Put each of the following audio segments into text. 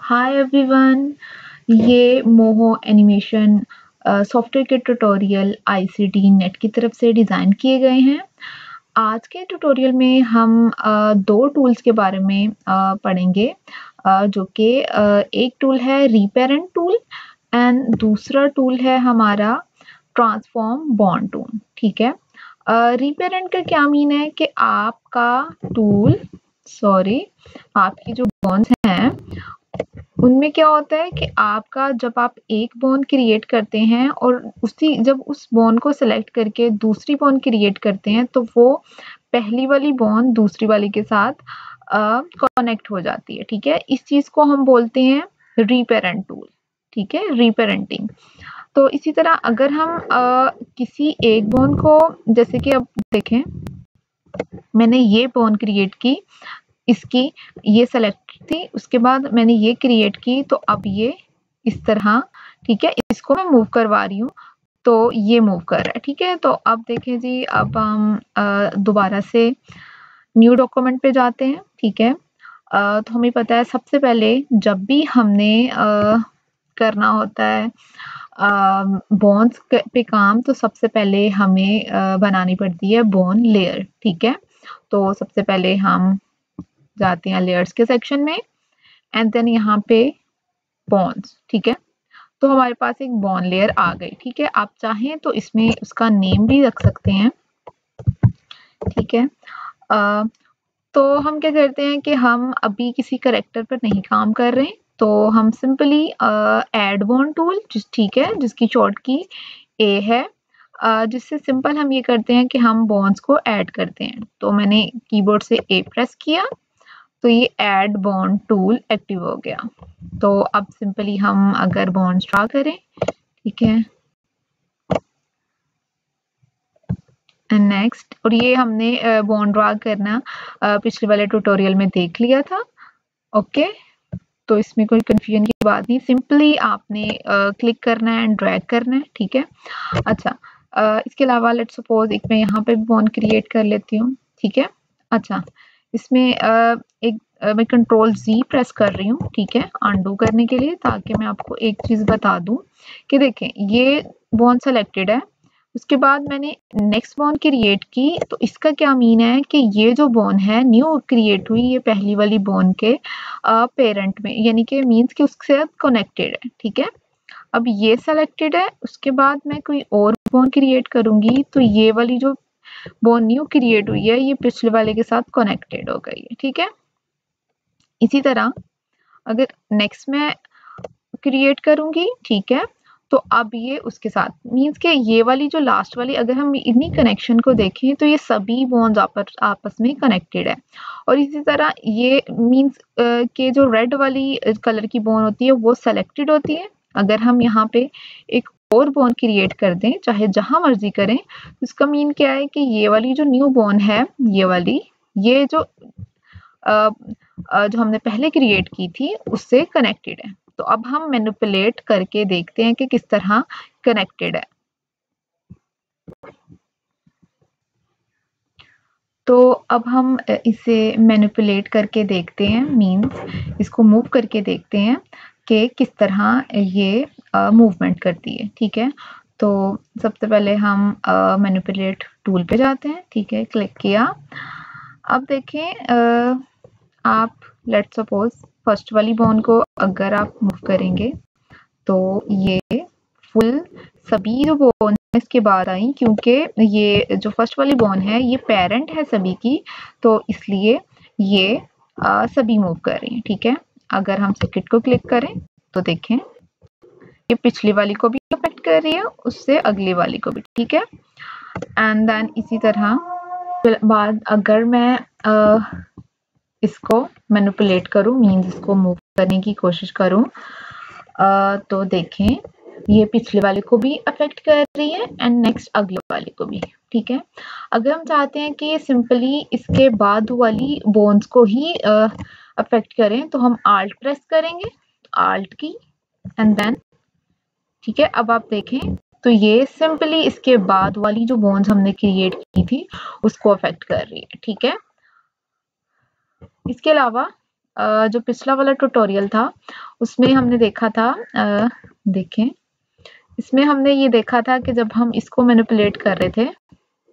Hi everyone, ये मोहो animation software के tutorial ICT net की तरफ से डिज़ाइन किए गए हैं। आज के ट्यूटोरियल में हम दो टूल्स के बारे में पढ़ेंगे, जो कि एक टूल है रीपेरेंट टूल एंड दूसरा टूल है हमारा ट्रांसफॉर्म बॉन्ड टूल। ठीक है। रीपेरेंट का क्या मीन है कि आपकी जो बॉन्ड्स हैं उनमें क्या होता है कि आपका जब आप एक बॉन्ड क्रिएट करते हैं और जब उस बॉन्ड को सेलेक्ट करके दूसरी बॉन्ड क्रिएट करते हैं तो वो पहली वाली बॉन्ड दूसरी वाली के साथ कनेक्ट हो जाती है। ठीक है, इस चीज को हम बोलते हैं रीपेरेंट टूल। ठीक है, रीपेरेंटिंग। तो इसी तरह अगर हम किसी एक बॉन्ड को, जैसे कि अब देखें, मैंने ये बॉन्ड क्रिएट की, इसकी ये सेलेक्ट थी, उसके बाद मैंने ये क्रिएट की, तो अब ये इस तरह, ठीक है, इसको मैं मूव करवा रही हूँ तो ये मूव कर रहा है। ठीक है, तो अब देखें जी, अब हम दोबारा से न्यू डॉक्यूमेंट पे जाते हैं। ठीक है, तो हमें पता है सबसे पहले जब भी हमने करना होता है बॉन्ड्स पे काम, तो सबसे पहले हमें बनानी पड़ती है बॉन्ड लेयर। ठीक है, तो सबसे पहले हम जाते हैं लेयर्स के सेक्शन में एंड देन यहाँ पे बॉन्ड्स। ठीक है, तो हमारे पास एक बॉन्ड लेयर आ गई। ठीक है, आप चाहें तो इसमें उसका नेम भी रख सकते हैं। ठीक है, तो हम क्या करते हैं कि हम अभी किसी करेक्टर पर नहीं काम कर रहे हैं, तो हम सिंपली ऐड बॉन्ड टूल, ठीक है, जिसकी शॉर्ट की ए है, जिससे सिंपल हम ये करते हैं कि हम बॉन्ड्स को ऐड करते हैं। तो मैंने कीबोर्ड से ए प्रेस किया तो ये ऐड बॉन्ड टूल एक्टिव हो गया। तो अब सिंपली हम अगर बॉन्ड ड्रा करें, ठीक है, नेक्स्ट, और ये हमने बॉन्ड ड्रा करना पिछले वाले ट्यूटोरियल में देख लिया था। ओके, तो इसमें कोई कंफ्यूजन की बात नहीं, सिंपली आपने क्लिक करना है एंड ड्रैग करना है। ठीक है, अच्छा, इसके अलावा लेट्स सपोज एक मैं यहाँ पे बॉन्ड क्रिएट कर लेती हूँ। ठीक है, अच्छा, इसमें मैं कंट्रोल Z प्रेस कर रही हूँ, ठीक है, अनडू करने के लिए, ताकि मैं आपको एक चीज बता दूं कि देखें ये बॉन्ड सेलेक्टेड है, उसके बाद मैंने नेक्स्ट बॉन्ड क्रिएट की, तो इसका क्या मीन है कि ये जो बॉन्ड है न्यू क्रिएट हुई, ये पहली वाली बॉन्ड के पेरेंट में, यानी कि मीन्स कि उसके साथ कनेक्टेड है। ठीक है, अब ये सेलेक्टेड है, उसके बाद मैं कोई और बॉन्ड क्रिएट करूंगी तो ये वाली जो बॉन्ड न्यू क्रिएट हुई है ये पिछले वाले के साथ कनेक्टेड हो गई है। ठीक है, इसी तरह अगर नेक्स्ट में क्रिएट करूंगी, ठीक है, तो अब ये उसके साथ मींस के ये वाली जो लास्ट वाली, अगर हम इन्हीं कनेक्शन को देखें तो ये सभी बॉन्ड्स आपस में कनेक्टेड है। और इसी तरह ये मींस के जो रेड वाली कलर की बॉन्ड होती है वो सेलेक्टेड होती है। अगर हम यहाँ पे एक और बॉन्ड क्रिएट कर दें, चाहे जहां मर्जी करें, तो इसका मीन क्या है कि ये वाली जो न्यू बॉन्ड है, ये वाली, ये जो हमने पहले क्रिएट की थी उससे कनेक्टेड है। तो अब हम मैनिपुलेट करके देखते हैं कि किस तरह कनेक्टेड है। तो अब हम इसे मैनिपुलेट करके देखते हैं, मींस इसको मूव करके देखते हैं कि किस तरह ये मूवमेंट करती है। ठीक है, तो सबसे पहले हम मैनिपुलेट टूल पे जाते हैं। ठीक है, क्लिक किया, अब देखें, आप लेट्स सपोज फर्स्ट वाली बॉन्ड को अगर आप मूव करेंगे तो ये फुल सभी जो बॉन्ड है इसके बाद आई, क्योंकि ये जो फर्स्ट वाली बॉन्ड है ये पेरेंट है सभी की, तो इसलिए ये सभी मूव कर रही हैं। ठीक है, अगर हम सेकंड को क्लिक करें तो देखें ये पिछली वाली को भी अफेक्ट कर रही है, उससे अगली वाली को भी। ठीक है, एंड देन इसी तरह बाद अगर मैं इसको मैनिपुलेट करूं, मींस इसको मूव करने की कोशिश करूं, तो देखें ये पिछले वाले को भी अफेक्ट कर रही है एंड नेक्स्ट अगले वाले को भी। ठीक है, अगर हम चाहते हैं कि सिंपली इसके बाद वाली बोन्स को ही अफेक्ट करें तो हम आल्ट प्रेस करेंगे, आल्ट की, एंड देन, ठीक है, अब आप देखें तो ये सिंपली इसके बाद वाली जो बोन्स हमने क्रिएट की थी उसको अफेक्ट कर रही है। ठीक है, इसके अलावा जो पिछला वाला ट्यूटोरियल था उसमें हमने देखा था, देखें, इसमें हमने ये देखा था कि जब हम इसको मैनिपुलेट कर रहे थे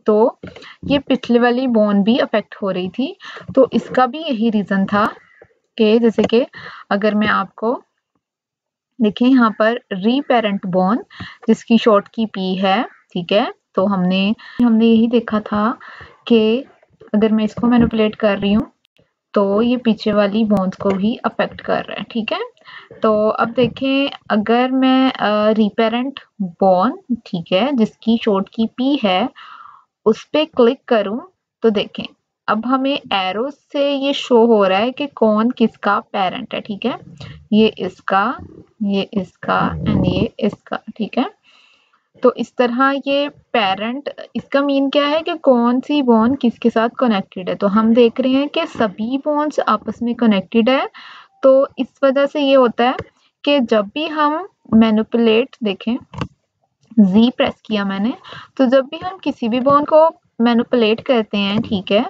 तो ये पिछले वाली बोन भी अफेक्ट हो रही थी। तो इसका भी यही रीजन था कि जैसे कि अगर मैं आपको देखें यहाँ पर रीपेरेंट बोन जिसकी शॉर्ट की पी है, ठीक है, तो हमने यही देखा था कि अगर मैं इसको मैनिपुलेट कर रही हूँ तो ये पीछे वाली बोन्स को भी अफेक्ट कर रहा है, ठीक है। तो अब देखें, अगर मैं रीपेरेंट बोन, ठीक है, जिसकी शॉर्ट की पी है, उस पे क्लिक करूं तो देखें अब हमें एरो से ये शो हो रहा है कि कौन किसका पेरेंट है, ठीक है, ये इसका एंड ये इसका, ठीक है। तो इस तरह ये पेरेंट, इसका मीन क्या है कि कौन सी बॉन्ड किसके साथ कनेक्टेड है। तो हम देख रहे हैं कि सभी बॉन्ड्स आपस में कनेक्टेड है। तो इस वजह से ये होता है कि जब भी हम मैनिपुलेट, देखें Z प्रेस किया मैंने, तो जब भी हम किसी भी बॉन्ड को मैनिपुलेट करते हैं, ठीक है,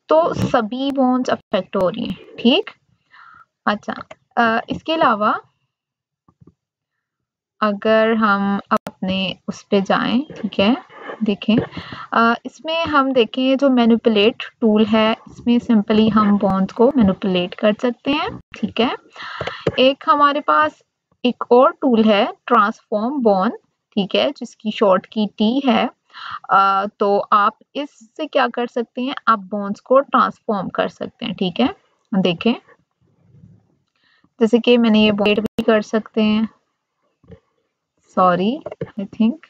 तो सभी बॉन्ड्स अफेक्ट हो रही हैं, ठीक। अच्छा, इसके अलावा अगर हम अपने उस पे जाएं, ठीक है, देखें, इसमें हम देखें जो मैनिपुलेट टूल है, इसमें सिंपली हम बॉन्ड्स को मैनिपुलेट कर सकते हैं, ठीक है। एक हमारे पास एक और टूल है ट्रांसफॉर्म बॉन्ड, ठीक है, जिसकी शॉर्ट की टी है। तो आप इससे क्या कर सकते हैं, आप बॉन्ड्स को ट्रांसफॉर्म कर सकते हैं, ठीक है। देखें, जैसे कि मैंने ये बॉन्ड भी कर सकते हैं, सॉरी आई थिंक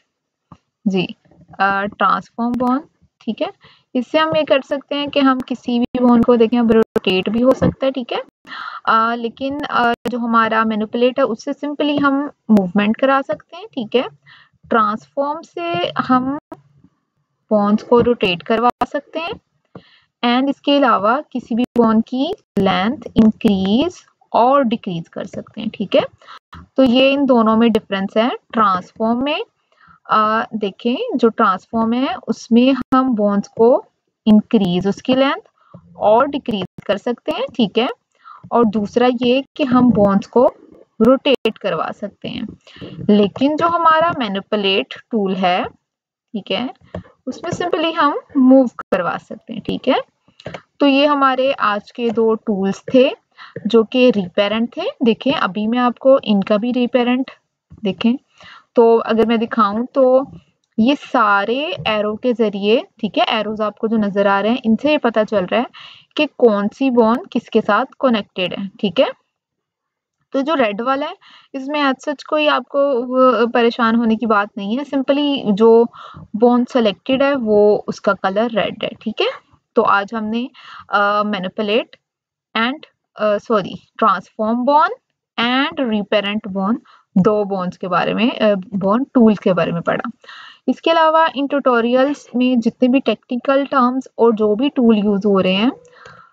जी, ट्रांसफॉर्म बॉन्ड, ठीक है। इससे हम ये कर सकते हैं कि हम किसी भी बॉन्ड को देखें, अब रोटेट भी हो सकता है, ठीक है। लेकिन जो हमारा मैनिपुलेट है उससे सिंपली हम मूवमेंट करा सकते हैं, ठीक है। ट्रांसफॉर्म से हम बॉन्ड्स को रोटेट करवा सकते हैं एंड इसके अलावा किसी भी बॉन्ड की लेंथ इंक्रीज और डिक्रीज कर सकते हैं, ठीक है। तो ये इन दोनों में डिफरेंस है। ट्रांसफॉर्म में देखें, जो ट्रांसफॉर्म है उसमें हम बॉन्ड्स को इंक्रीज उसकी लेंथ और डिक्रीज कर सकते हैं, ठीक है। और दूसरा ये कि हम बॉन्ड्स को रोटेट करवा सकते हैं। लेकिन जो हमारा मैनिपुलेट टूल है, ठीक है, उसमें सिंपली हम मूव करवा सकते हैं, ठीक है। तो ये हमारे आज के दो टूल्स थे जो कि रीपेरेंट थे। देखें, अभी मैं आपको इनका भी रीपेरेंट देखें, तो अगर मैं दिखाऊं तो ये सारे एरो के जरिए, ठीक है, एरोज आपको जो नजर आ रहे हैं इनसे ये पता चल रहा है कि कौन सी बॉन्ड किसके साथ कनेक्टेड है, ठीक है। तो जो रेड वाला है इसमें आज सच कोई आपको परेशान होने की बात नहीं है, सिंपली जो बॉन्ड सेलेक्टेड है वो उसका कलर रेड है, ठीक है। तो आज हमने manipulate and transform bond and reparent bond, दो बॉन्ड्स के बारे में, बॉन्ड टूल्स के बारे में पढ़ा। इसके अलावा इन ट्यूटोरियल्स में जितने भी टेक्निकल टर्म्स और जो भी टूल यूज हो रहे हैं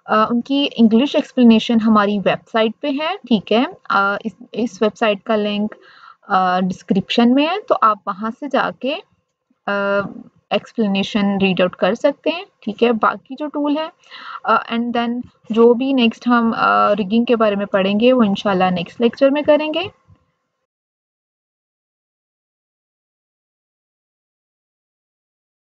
उनकी इंग्लिश एक्सप्लेनेशन हमारी वेबसाइट पे है, ठीक है। इस वेबसाइट का लिंक डिस्क्रिप्शन में है, तो आप वहां से जाके एक्सप्लेनेशन रीड आउट कर सकते हैं, ठीक है। बाकी जो टूल है एंड देन जो भी नेक्स्ट हम रिगिंग के बारे में पढ़ेंगे वो इंशाल्लाह नेक्स्ट लेक्चर में करेंगे।